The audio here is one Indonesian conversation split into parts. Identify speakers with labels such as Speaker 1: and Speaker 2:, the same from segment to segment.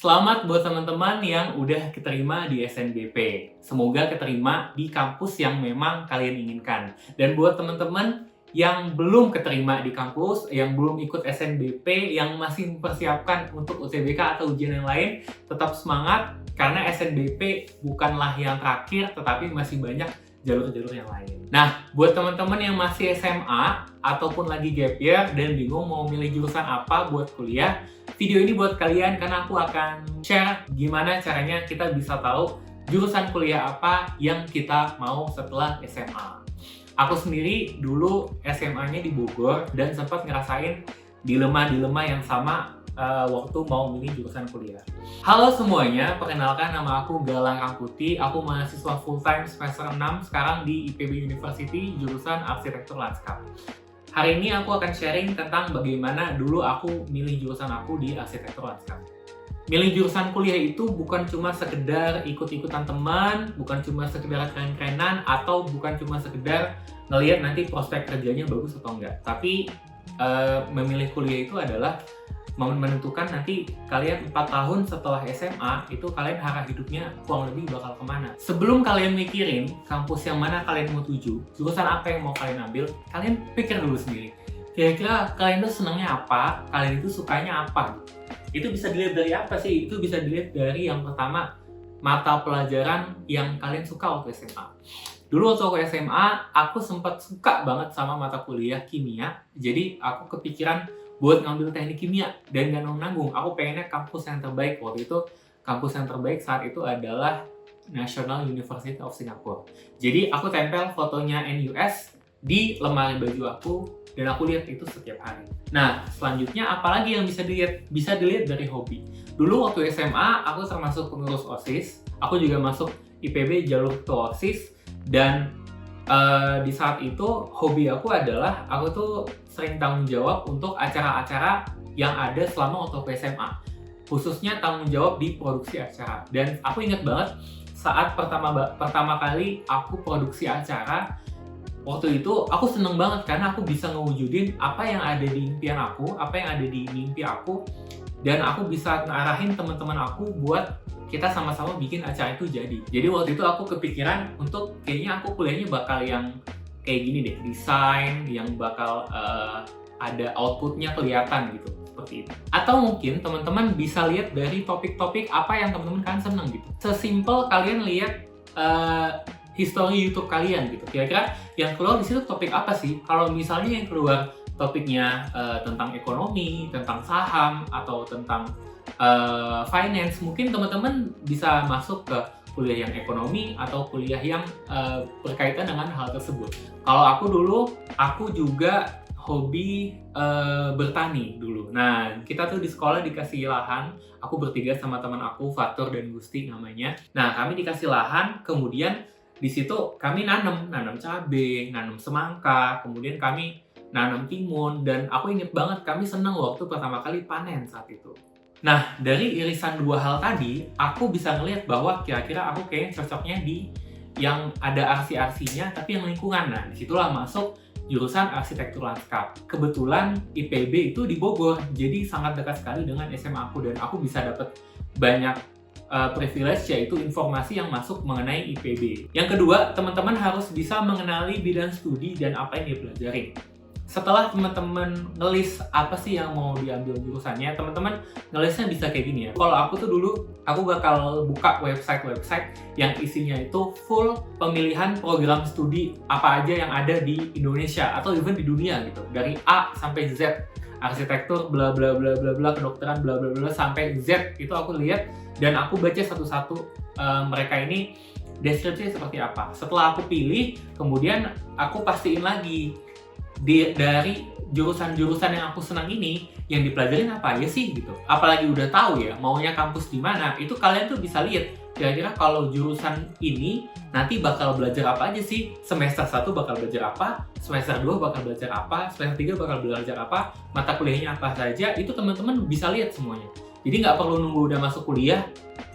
Speaker 1: Selamat buat teman-teman yang udah keterima di SNBP. Semoga keterima di kampus yang memang kalian inginkan. Dan buat teman-teman yang belum keterima di kampus, yang belum ikut SNBP, yang masih mempersiapkan untuk UTBK atau ujian yang lain, tetap semangat karena SNBP bukanlah yang terakhir, tetapi masih banyak jalur-jalur yang lain. Nah, buat teman-teman yang masih SMA ataupun lagi gap year dan bingung mau milih jurusan apa buat kuliah, video ini buat kalian karena aku akan share gimana caranya kita bisa tahu jurusan kuliah apa yang kita mau setelah SMA. Aku sendiri dulu SMA-nya di Bogor dan sempat ngerasain dilema-dilema yang sama waktu mau milih jurusan kuliah. Halo semuanya, perkenalkan nama aku Galang Rangkuti. Aku mahasiswa full-time semester 6 sekarang di IPB University, jurusan Arsitektur Lanskap. Hari ini aku akan sharing tentang bagaimana dulu aku milih jurusan aku di Arsitektur Lanskap. Milih jurusan kuliah itu bukan cuma sekedar ikut-ikutan teman, bukan cuma sekedar keren-kerenan, atau bukan cuma sekedar ngelihat nanti prospek kerjanya bagus atau enggak. Tapi memilih kuliah itu adalah menentukan nanti kalian 4 tahun setelah SMA itu kalian arah hidupnya kurang lebih bakal kemana. Sebelum kalian mikirin kampus yang mana kalian mau tuju, jurusan apa yang mau kalian ambil, kalian pikir dulu sendiri. Kira-kira kalian tuh senangnya apa, kalian itu sukanya apa. Itu bisa dilihat dari apa sih? Itu bisa dilihat dari yang pertama, mata pelajaran yang kalian suka waktu SMA. Dulu waktu aku SMA, aku sempat suka banget sama mata kuliah kimia. Jadi aku kepikiran buat ngambil teknik kimia dan gak nanggung. Aku pengennya kampus yang terbaik. Waktu itu kampus yang terbaik saat itu adalah National University of Singapore. Jadi aku tempel fotonya NUS di lemari baju aku dan aku lihat itu setiap hari. Nah, selanjutnya apalagi yang bisa dilihat? Bisa dilihat dari hobi. Dulu waktu SMA aku termasuk pengurus OSIS. Aku juga masuk IPB jalur ketua OSIS dan di saat itu hobi aku adalah aku tuh sering tanggung jawab untuk acara-acara yang ada selama waktu aku SMA, khususnya tanggung jawab di produksi acara. Dan aku ingat banget saat pertama kali aku produksi acara, waktu itu aku seneng banget karena aku bisa ngewujudin apa yang ada di impian aku, apa yang ada di mimpi aku, dan aku bisa ngarahin teman-teman aku buat kita sama-sama bikin acara itu jadi. Jadi waktu itu aku kepikiran untuk kayaknya aku kuliahnya bakal yang kayak gini deh, desain yang bakal ada outputnya kelihatan gitu, seperti itu. Atau mungkin teman-teman bisa lihat dari topik-topik apa yang teman-teman kan seneng gitu. Sesimpel kalian lihat history YouTube kalian gitu. Kira-kira yang keluar di situ topik apa sih? Kalau misalnya yang keluar topiknya tentang ekonomi, tentang saham, atau tentang finance, mungkin teman-teman bisa masuk ke kuliah yang ekonomi atau kuliah yang berkaitan dengan hal tersebut. Kalau aku dulu, aku juga hobi bertani dulu. Nah, kita tuh di sekolah dikasih lahan, aku bertiga sama teman aku, Fatur dan Gusti namanya. Nah, kami dikasih lahan, kemudian di situ kami nanam cabai, nanam semangka, kemudian kami nanam timun, dan aku inget banget kami seneng waktu pertama kali panen saat itu. Nah, dari irisan dua hal tadi, aku bisa ngelihat bahwa kira-kira aku kayaknya cocoknya di yang ada arsi-arsinya, tapi yang lingkungan. Nah, disitulah masuk jurusan Arsitektur Lanskap. Kebetulan IPB itu di Bogor, jadi sangat dekat sekali dengan SMA aku, dan aku bisa dapat banyak privilege, yaitu informasi yang masuk mengenai IPB. Yang kedua, teman-teman harus bisa mengenali bidang studi dan apa yang dipelajari. Setelah teman-teman ngelis apa sih yang mau diambil jurusannya, teman-teman ngelisnya bisa kayak gini ya. Kalau aku tuh dulu, aku bakal buka website yang isinya itu full pemilihan program studi apa aja yang ada di Indonesia atau even di dunia gitu. Dari A sampai Z, arsitektur bla bla bla bla bla, kedokteran bla bla bla sampai Z, itu aku lihat dan aku baca satu-satu mereka ini deskripsinya seperti apa. Setelah aku pilih, kemudian aku pastiin lagi dari jurusan-jurusan yang aku senang ini yang dipelajarin apa aja sih gitu. Apalagi udah tahu ya maunya kampus di mana, itu kalian tuh bisa lihat kira-kira kalau jurusan ini nanti bakal belajar apa aja sih. Semester 1 bakal belajar apa, semester 2 bakal belajar apa, semester 3 bakal belajar apa, mata kuliahnya apa saja, itu teman-teman bisa lihat semuanya. Jadi nggak perlu nunggu udah masuk kuliah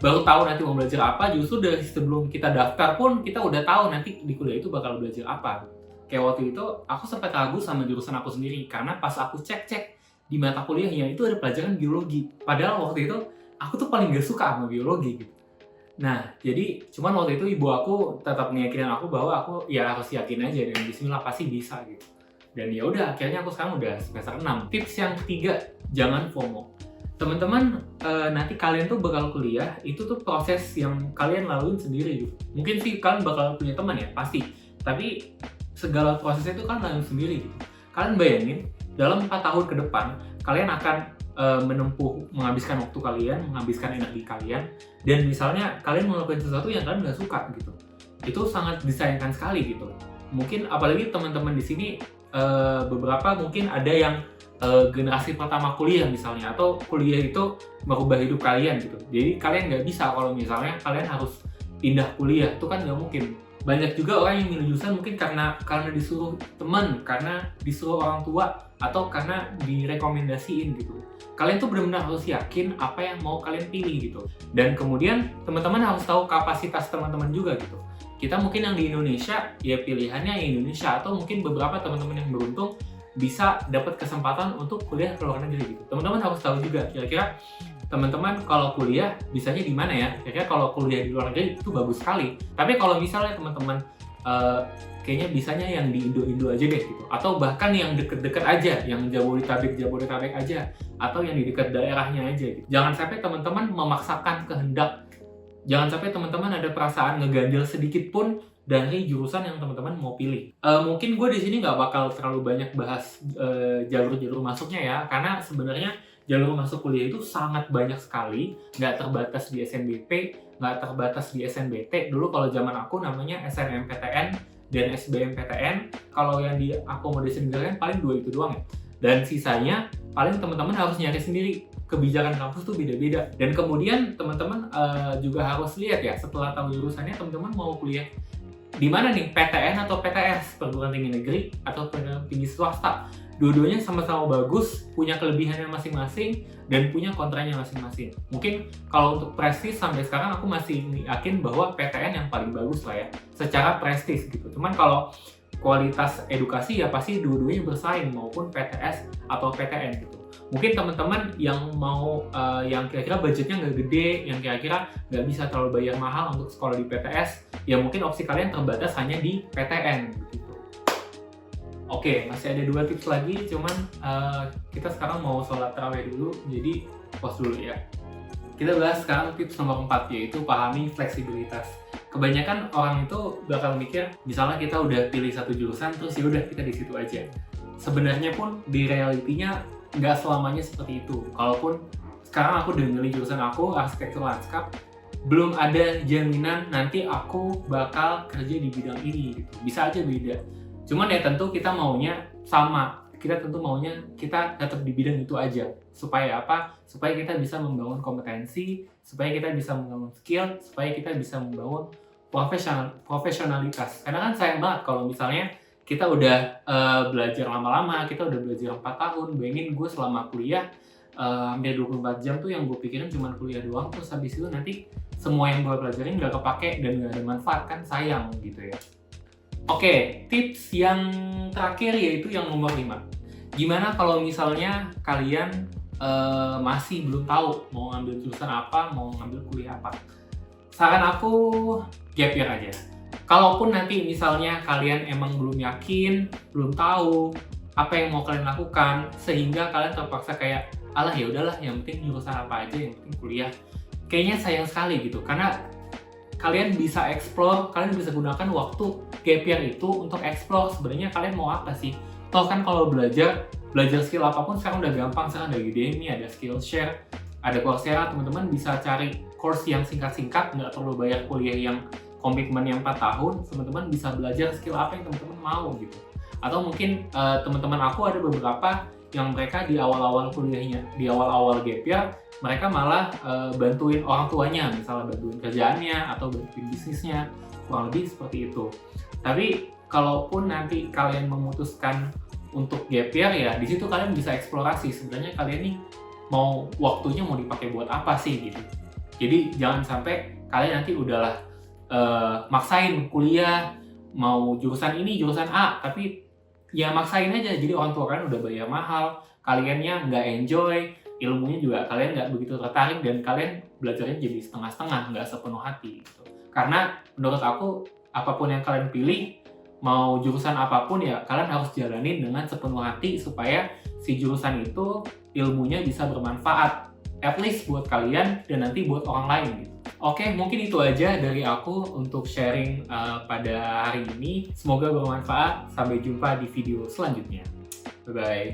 Speaker 1: baru tahu nanti mau belajar apa, justru dari sebelum kita daftar pun kita udah tahu nanti di kuliah itu bakal belajar apa. Kayak waktu itu aku sempat ragu sama jurusan aku sendiri karena pas aku cek di mata kuliahnya itu ada pelajaran biologi. Padahal waktu itu aku tuh paling gak suka sama biologi gitu. Nah, jadi cuman waktu itu ibu aku tetap ngeyakinin aku bahwa aku ya harus yakin aja dan bismillah pasti bisa gitu. Dan ya udah, akhirnya aku sekarang udah semester 6. Tips yang ketiga, jangan FOMO. Teman-teman, nanti kalian tuh bakal kuliah, itu tuh proses yang kalian laluin sendiri gitu. Mungkin sih kalian bakal punya teman ya, pasti. Tapi segala prosesnya itu kan laluin sendiri gitu. Kalian bayangin, dalam 4 tahun ke depan, kalian akan menghabiskan waktu kalian, menghabiskan energi kalian, dan misalnya kalian melakukan sesuatu yang kalian nggak suka gitu. Itu sangat disayangkan sekali gitu. Mungkin apalagi teman-teman di sini beberapa mungkin ada yang generasi pertama kuliah misalnya, atau kuliah itu merubah hidup kalian gitu. Jadi kalian nggak bisa kalau misalnya kalian harus pindah kuliah, itu kan nggak mungkin. Banyak juga orang yang milih jurusan mungkin karena disuruh teman, karena disuruh orang tua, atau karena direkomendasiin gitu. Kalian tuh benar-benar harus yakin apa yang mau kalian pilih gitu. Dan kemudian teman-teman harus tahu kapasitas teman-teman juga gitu. Kita mungkin yang di Indonesia, ya pilihannya yang Indonesia, atau mungkin beberapa teman-teman yang beruntung bisa dapat kesempatan untuk kuliah ke luar negeri gitu. Teman-teman harus tahu juga kira-kira teman-teman kalau kuliah bisanya di mana ya? Kira-kira kalau kuliah di luar negeri itu bagus sekali. Tapi kalau misalnya teman-teman kayaknya bisanya yang di Indo-Indo aja deh gitu. Atau bahkan yang deket-deket aja, yang Jabodetabek aja, atau yang di dekat daerahnya aja gitu. Jangan sampai teman-teman memaksakan kehendak. Jangan sampai teman-teman ada perasaan ngeganjel sedikit pun dari jurusan yang teman-teman mau pilih. Mungkin gue di sini nggak bakal terlalu banyak bahas jalur-jalur masuknya ya, karena sebenarnya jalur masuk kuliah itu sangat banyak sekali, nggak terbatas di SNBP, nggak terbatas di SNBT. Dulu kalau zaman aku namanya SNMPTN dan SBMPTN. Kalau yang di akomodasi negara kan paling 2 itu doang ya. Dan sisanya paling teman-teman harus nyari sendiri. Kebijakan kampus tuh beda-beda. Dan kemudian teman-teman juga harus lihat ya, setelah tahu jurusannya teman-teman mau kuliah di mana nih, PTN atau PTS, perguruan tinggi negeri atau perguruan tinggi swasta. Dua-duanya sama-sama bagus, punya kelebihannya masing-masing, dan punya kontranya masing-masing. Mungkin kalau untuk prestis sampai sekarang aku masih yakin bahwa PTN yang paling bagus lah ya, secara prestis gitu. Cuman kalau kualitas edukasi ya pasti dua-duanya bersaing, maupun PTS atau PTN gitu. Mungkin teman-teman yang mau yang kira-kira budgetnya nggak gede, yang kira-kira nggak bisa terlalu bayar mahal untuk sekolah di PTS, ya mungkin opsi kalian terbatas hanya di PTN gitu. Oke, masih ada 2 tips lagi, cuman kita sekarang mau sholat tarawih dulu, jadi pause dulu ya. Kita bahas sekarang tips nomor 4, yaitu pahami fleksibilitas. Kebanyakan orang itu bakal mikir, misalnya kita udah pilih satu jurusan, terus ya udah kita di situ aja. Sebenarnya pun di realitinya nggak selamanya seperti itu. Kalaupun sekarang aku udah milih jurusan aku, arsitektur lanskap, belum ada jaminan nanti aku bakal kerja di bidang ini gitu. Bisa aja beda. Cuman ya tentu kita maunya sama. Kita tentu maunya kita tetap di bidang itu aja. Supaya apa? Supaya kita bisa membangun kompetensi, supaya kita bisa membangun skill, supaya kita bisa membangun profesionalitas. Karena kan sayang banget kalau misalnya kita udah belajar lama-lama, kita udah belajar 4 tahun. Bayangin gue selama kuliah hampir 24 jam tuh yang gue pikirin cuma kuliah doang, terus habis itu nanti semua yang gue pelajarin gak kepake dan gak ada manfaat, kan sayang gitu ya. Oke, tips yang terakhir yaitu yang nomor 5. Gimana kalau misalnya kalian masih belum tahu mau ngambil jurusan apa, mau ngambil kuliah apa? Saran aku gap year aja. Kalaupun nanti misalnya kalian emang belum yakin, belum tahu apa yang mau kalian lakukan, sehingga kalian terpaksa kayak, alah ya udahlah, yang penting jurusan apa aja, yang penting kuliah. Kayaknya sayang sekali gitu, karena kalian bisa explore, kalian bisa gunakan waktu gap year itu untuk explore sebenarnya kalian mau apa sih. Toh kan kalau belajar skill apapun sekarang udah gampang, sekarang ada Udemy, ada Skillshare, ada Coursera, teman-teman bisa cari course yang singkat-singkat, nggak perlu bayar kuliah yang komitmen yang 4 tahun, teman-teman bisa belajar skill apa yang teman-teman mau gitu. Atau mungkin teman-teman aku ada beberapa yang mereka di awal-awal kuliahnya, di awal-awal gap year, mereka malah bantuin orang tuanya, misalnya bantuin kerjaannya atau bantuin bisnisnya, kurang lebih seperti itu. Tapi kalaupun nanti kalian memutuskan untuk gap year ya, di situ kalian bisa eksplorasi sebenarnya kalian nih mau waktunya mau dipakai buat apa sih gitu. Jadi jangan sampai kalian nanti udahlah maksain kuliah, mau jurusan ini, jurusan A, tapi ya maksain aja, jadi orang tua kalian udah bayar mahal, kaliannya nggak enjoy, ilmunya juga kalian nggak begitu tertarik dan kalian belajarnya jadi setengah-setengah, nggak sepenuh hati gitu. Karena menurut aku apapun yang kalian pilih, mau jurusan apapun ya kalian harus jalanin dengan sepenuh hati supaya si jurusan itu ilmunya bisa bermanfaat, at least buat kalian dan nanti buat orang lain gitu. Oke, mungkin itu aja dari aku untuk sharing pada hari ini. Semoga bermanfaat. Sampai jumpa di video selanjutnya. Bye-bye.